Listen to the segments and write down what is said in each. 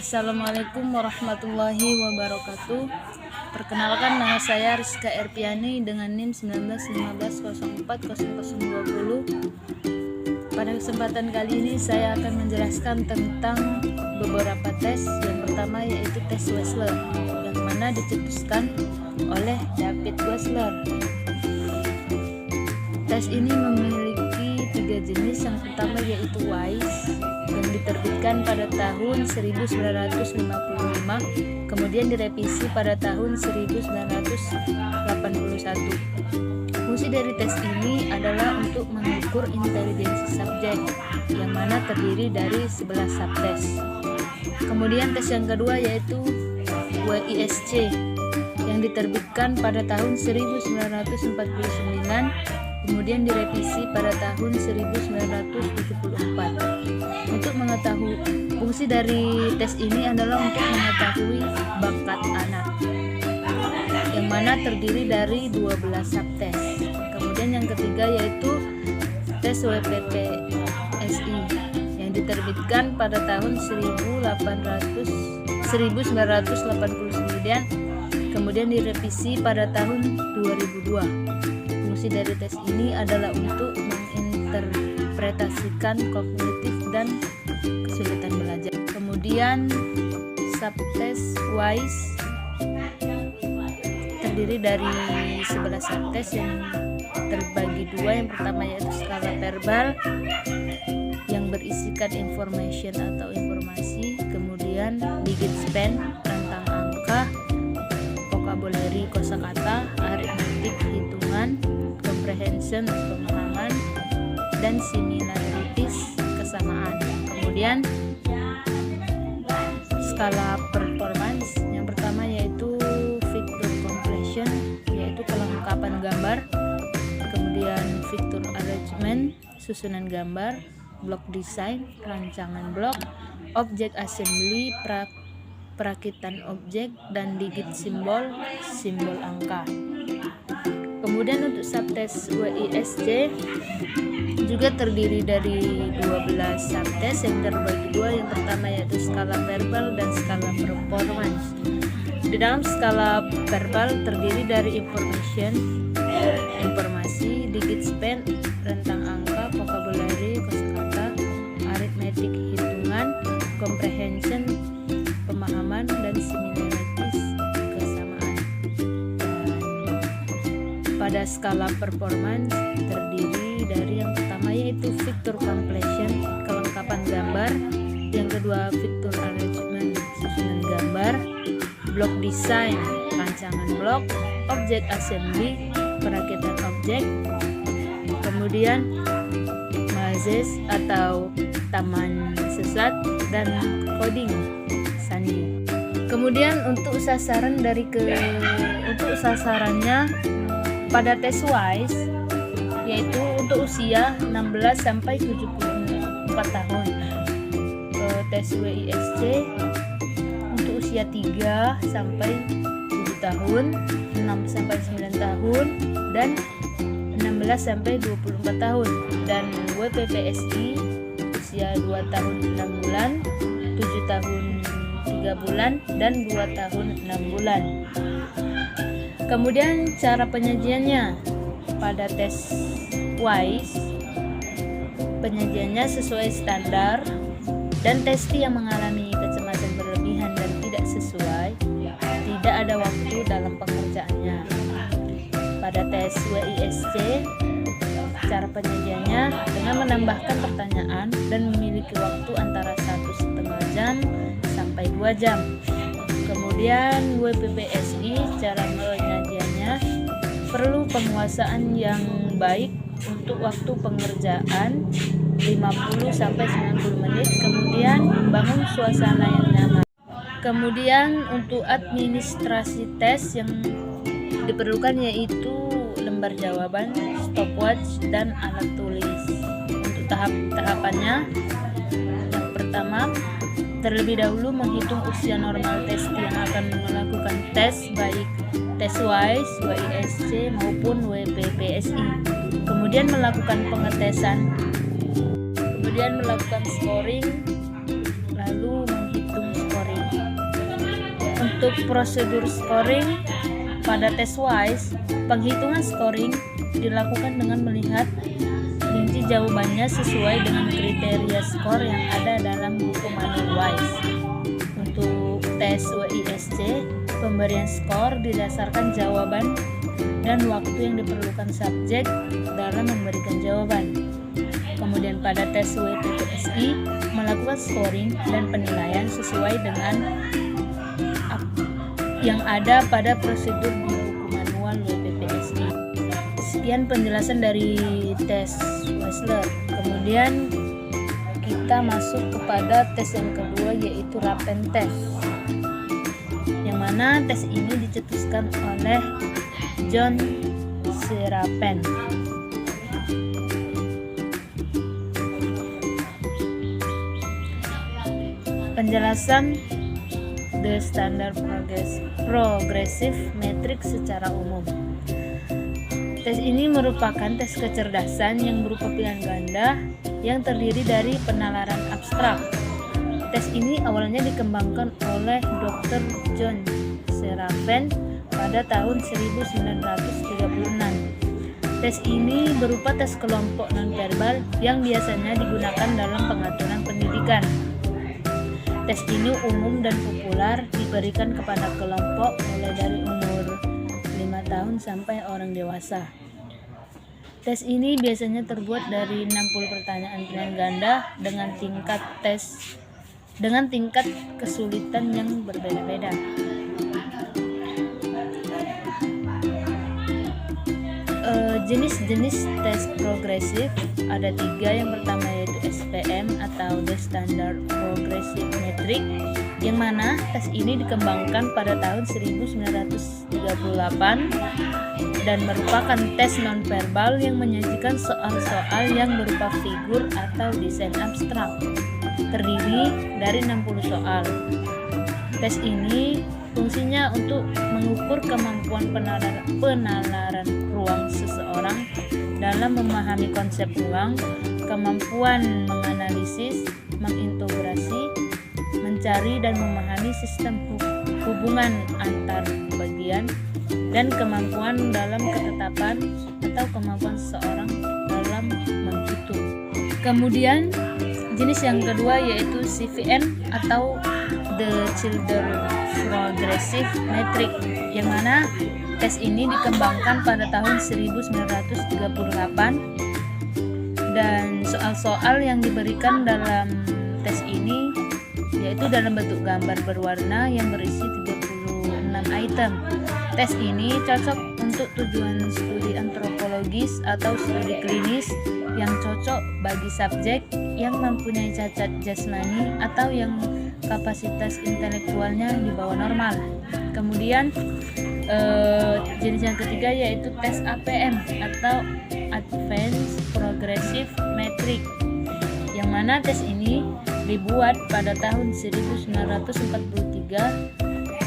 Assalamualaikum warahmatullahi wabarakatuh. Perkenalkan, nama saya Rizka Erpiani dengan NIM 1915040020. Pada kesempatan kali ini saya akan menjelaskan tentang beberapa tes. Yang pertama yaitu tes Wechsler, yang mana dicetuskan oleh David Wechsler. Tes ini memiliki 3 jenis. Yang pertama yaitu WISE, yang diterbitkan pada tahun 1955, kemudian direvisi pada tahun 1981. Fungsi dari tes ini adalah untuk mengukur intelijensi subjek, yang mana terdiri dari 11 subtes. Kemudian tes yang kedua yaitu WISC, yang diterbitkan pada tahun 1949, kemudian direvisi pada tahun 1974. Untuk mengetahui fungsi dari tes ini adalah untuk mengetahui bakat anak, yang mana terdiri dari 12 subtes. Kemudian yang ketiga yaitu tes WPPSI, yang diterbitkan pada tahun 1989, kemudian direvisi pada tahun 2002. Fungsi dari tes ini adalah untuk menginterpretasikan kognitif dan kesulitan belajar. Kemudian subtes WISE terdiri dari 11 subtes yang terbagi dua. Yang pertama yaitu skala verbal yang berisikan information atau informasi, kemudian digit span, rentang angka, vocabulary kosakata, aritmetik hitungan, comprehension pemahaman, dan similarities kesamaan. Kemudian skala performance yang pertama yaitu picture completion, yaitu kelengkapan gambar, kemudian picture arrangement, susunan gambar, block design, rancangan blok, object assembly, perakitan objek, dan digit simbol angka. Kemudian untuk subtes WISC juga terdiri dari 12 subtes yang terbagi dua. Yang pertama yaitu skala verbal dan skala performance. Di dalam skala verbal terdiri dari informasi, digit span, rentang angka, vocabulary kosakata, aritmetik hitungan, comprehension pemahaman, dan similarities kesamaan. Pada skala performance terdiri dari yang pertama yaitu picture completion, kelengkapan gambar, yang kedua picture arrangement, susunan gambar, block design, rancangan blok, object assembly, perakitan objek, kemudian mazes atau taman sesat, dan coding sandi. Kemudian untuk sasarannya pada tes WISE yaitu untuk usia 16 sampai 74 tahun. Ke tes WISC untuk usia 3 sampai 7 tahun, 6 sampai 9 tahun, dan 16 sampai 24 tahun. Dan WPPSI usia 2 tahun 6 bulan, 7 tahun 3 bulan, dan 2 tahun 6 bulan. Kemudian cara penyajiannya pada tes WISE, penyajiannya sesuai standar, dan testi yang mengalami kecemasan berlebihan dan tidak sesuai tidak ada waktu dalam pengerjaannya. Pada tes WISC, cara penyajiannya dengan menambahkan pertanyaan dan memiliki waktu antara 1,5 jam sampai 2 jam. Kemudian WPPSI, cara penyajiannya perlu penguasaan yang baik untuk waktu pengerjaan 50 sampai 90 menit, kemudian membangun suasana yang nyaman. Kemudian untuk administrasi tes yang diperlukan yaitu lembar jawaban, stopwatch, dan alat tulis. Untuk tahapannya, yang pertama terlebih dahulu menghitung usia normal tes yang akan melakukan tes, baik tes WISE, WISC maupun WPPSI. Kemudian melakukan pengetesan, kemudian melakukan scoring, lalu menghitung scoring. Untuk prosedur scoring pada tes WISE, penghitungan scoring dilakukan dengan melihat rinci jawabannya sesuai dengan kriteria skor yang ada dalam buku manual WISE. Untuk tes WISC, pemberian skor didasarkan jawaban dan waktu yang diperlukan subjek dalam memberikan jawaban. Kemudian pada tes WPPSI, melakukan scoring dan penilaian sesuai dengan yang ada pada prosedur di buku manual WPPSI. Sekian penjelasan dari tes Wechsler. Kemudian kita masuk kepada tes yang kedua, yaitu Rappen test, yang mana tes ini dicetuskan oleh John C. Rappen. Penjelasan The Standard Progressive Metric secara umum. Tes ini merupakan tes kecerdasan yang berupa pilihan ganda yang terdiri dari penalaran abstrak. Tes ini awalnya dikembangkan oleh Dr. John C. Rappen pada tahun 1936. Tes ini berupa tes kelompok nonverbal yang biasanya digunakan dalam pengaturan pendidikan. Tes ini umum dan populer, diberikan kepada kelompok mulai dari umur 5 tahun sampai orang dewasa. Tes ini biasanya terbuat dari 60 pertanyaan pilihan ganda dengan tingkat kesulitan yang berbeda-beda. Jenis-jenis tes progresif ada 3. Yang pertama yaitu SPM atau The Standard Progressive Metric, yang mana tes ini dikembangkan pada tahun 1938 dan merupakan tes nonverbal yang menyajikan soal-soal yang berupa figur atau desain abstrak, terdiri dari 60 soal. Tes ini fungsinya untuk mengukur kemampuan penalaran ruang seseorang dalam memahami konsep ruang, kemampuan menganalisis, mengintegrasi, mencari dan memahami sistem hubungan antar bagian, dan kemampuan dalam ketetapan atau kemampuan seseorang dalam menghitung. Kemudian jenis yang kedua yaitu CVM atau The Children Progressive Metric, yang mana tes ini dikembangkan pada tahun 1938 dan soal-soal yang diberikan dalam tes ini yaitu dalam bentuk gambar berwarna yang berisi 36 item. Tes ini cocok untuk tujuan studi antropologis atau studi klinis yang cocok bagi subjek yang mempunyai cacat jasmani atau yang kapasitas intelektualnya di bawah normal. Kemudian jenis yang ketiga yaitu tes APM atau Advanced Progressive Metric, yang mana tes ini dibuat pada tahun 1943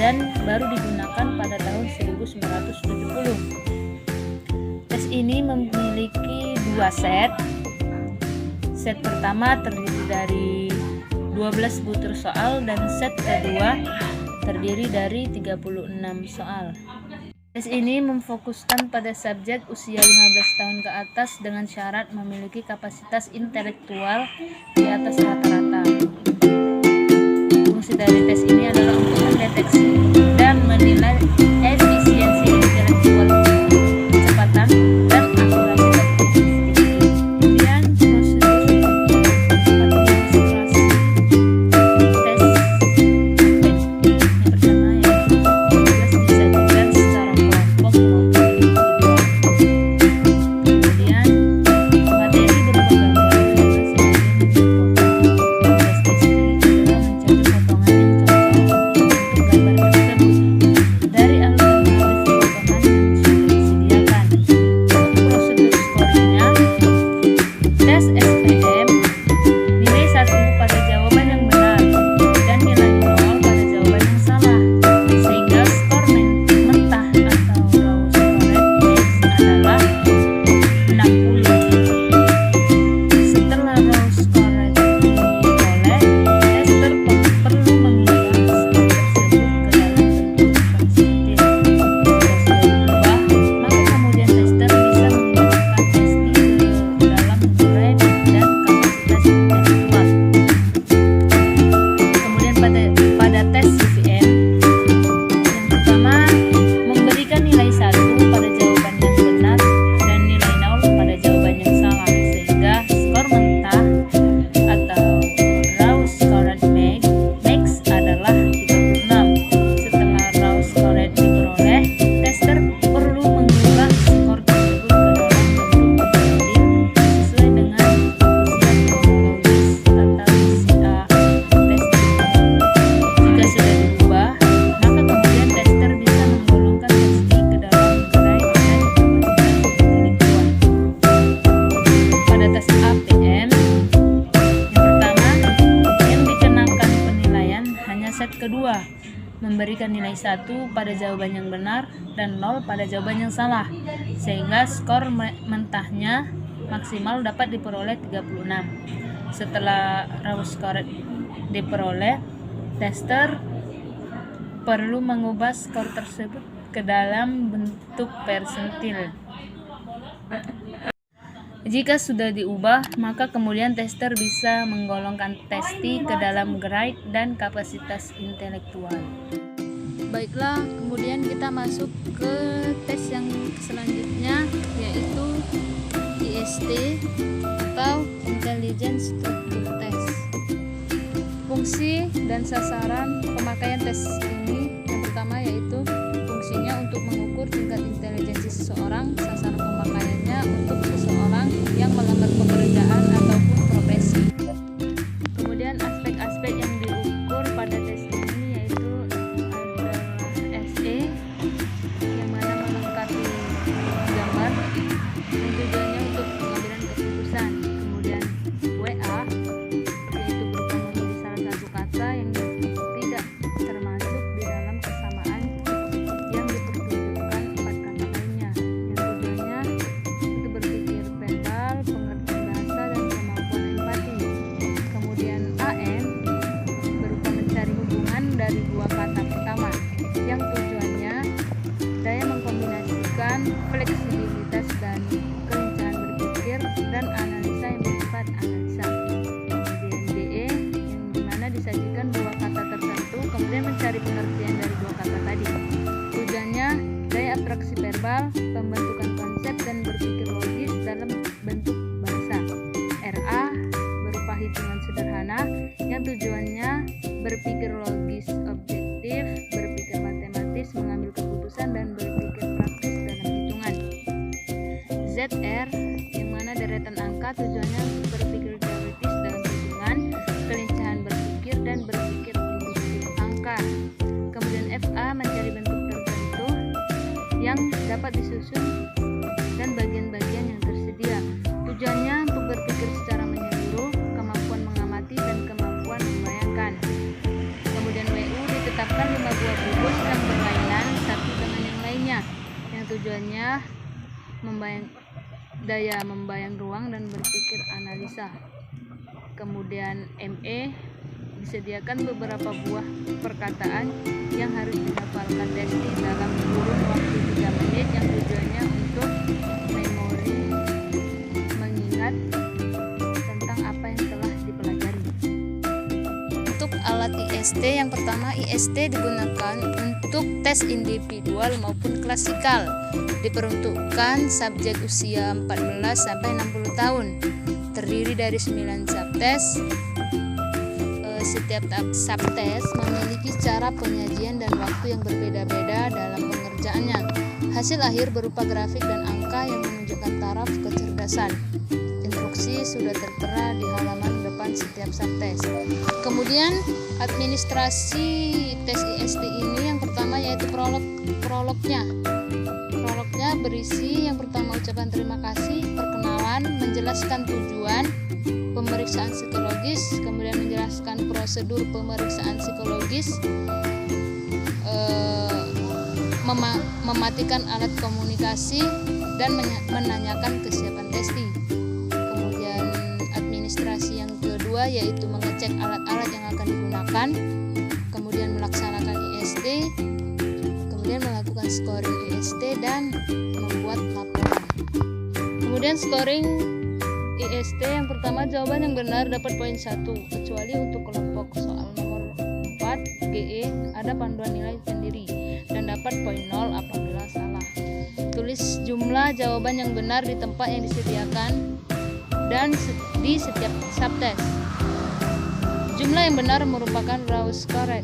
dan baru digunakan pada tahun 1970. Tes ini memiliki 2 set. Set pertama terdiri dari 12 butir soal dan set kedua terdiri dari 36 soal. Tes ini memfokuskan pada subjek usia 15 tahun ke atas dengan syarat memiliki kapasitas intelektual di atas rata-rata. Fungsi dari tes ini adalah untuk mendeteksi dan menilai efisiensi intelektual, kecepatan, dan akurasi kognitif. Kemudian prosedur administrasi tes. Yang pertama yaitu tugas disajikan secara kelompok maupun individual. Kemudian materi berupa gambar yang masing-masing menjadi foto. Tugas tes ini adalah mencari potongan yang cocok untuk gambar set kedua, memberikan nilai 1 pada jawaban yang benar dan 0 pada jawaban yang salah, sehingga skor mentahnya maksimal dapat diperoleh 36. Setelah raw score diperoleh, tester perlu mengubah skor tersebut ke dalam bentuk persentil. Jika sudah diubah, maka kemudian tester bisa menggolongkan testi ke dalam grade dan kapasitas intelektual. Baiklah, kemudian kita masuk ke tes yang selanjutnya, yaitu IST atau Intelligence Structure Test. Fungsi dan sasaran pemakaian tes ini yang pertama yaitu fungsinya untuk mengukur tingkat intelijensi seseorang. Sasaran pemakaiannya untuk seseorang yang melamar pekerjaan ataupun profesi. Kemudian aspek-aspek yang diukur pada tes ini yaitu adalah SE yang mana melengkapi gambar yang tujuannya untuk pengambilan keputusan. Kemudian WA yaitu berupa memilih salah satu kata yang tidak termasuk di dalam kesamaan yang dipertunjukkan 4 kata lainnya, yang tujuannya itu berpikir verbal, pengertian bahasa, dan kemampuan empati. Kemudian AM berupa mencari hubungan dari 2 kata pertama, yang tujuannya daya mengkombinasikan fleksibilitas dan kelincahan berpikir dan analisa yang bersifat analisa. Kemudian DE yang dimana disajikan 2 kata tertentu, kemudian mencari pengertian dari 2 kata tadi. Tujuannya daya abstraksi verbal, pembentukan konsep, dan berpikir logis dalam bentuk bahasa. RA berupa hitungan sederhana yang tujuannya berpikir logis objektif, berpikir matematis, mengambil keputusan, dan berpikir praktis dalam hitungan. ZR yang mana deretan angka tujuannya untuk berpikir teoritis dalam hitungan, kelincahan berpikir, dan berpikir induktif angka. Kemudian FA mencari bentuk tertentu yang dapat disusun dan bagian-bagian yang tersedia. Tujuannya untuk berpikir secara menyeluruh, kemampuan mengamati, dan kemampuan membayangkan. Kemudian WU ditetapkan 5 buah gugus yang berlainan satu dengan yang lainnya, yang tujuannya daya membayang ruang dan berpikir analisa. Kemudian ME disediakan beberapa buah perkataan yang harus dihafalkan testi dalam kurun waktu 3 menit, yang tujuannya untuk memori mengingat tentang apa yang telah dipelajari. Untuk alat IST, yang pertama IST digunakan untuk tes individual maupun klasikal, diperuntukkan subjek usia 14 sampai 60 tahun, terdiri dari 9 subtes. Setiap subtes memiliki cara penyajian dan waktu yang berbeda-beda dalam pengerjaannya. Hasil akhir berupa grafik dan angka yang menunjukkan taraf kecerdasan. Instruksi sudah tertera di halaman depan setiap subtes. Kemudian administrasi tes IST ini yang pertama yaitu prolognya. Prolognya berisi yang pertama ucapan terima kasih, perkenalan, menjelaskan tujuan pemeriksaan psikologis, kemudian menjelaskan prosedur pemeriksaan psikologis, mematikan alat komunikasi, dan menanyakan kesiapan testi. Kemudian administrasi yang kedua yaitu mengecek alat-alat yang akan digunakan, kemudian melaksanakan IST, kemudian melakukan scoring IST, dan membuat laporan. Kemudian scoring IST yang pertama, jawaban yang benar dapat poin 1, kecuali untuk kelompok soal nomor 4 GE ada panduan nilai sendiri dan dapat poin 0 apabila salah. Tulis jumlah jawaban yang benar di tempat yang disediakan dan di setiap subtes. Jumlah yang benar merupakan raw score.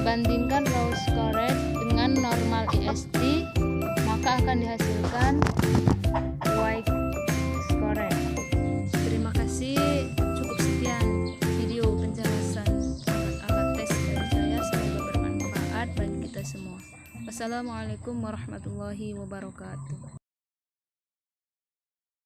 Bandingkan raw score dengan normal IST, maka akan dihasilkan Y score. Terima kasih, cukup sekian video penjelasan alat tes dari saya, semoga bermanfaat bagi kita semua. Wassalamualaikum warahmatullahi wabarakatuh.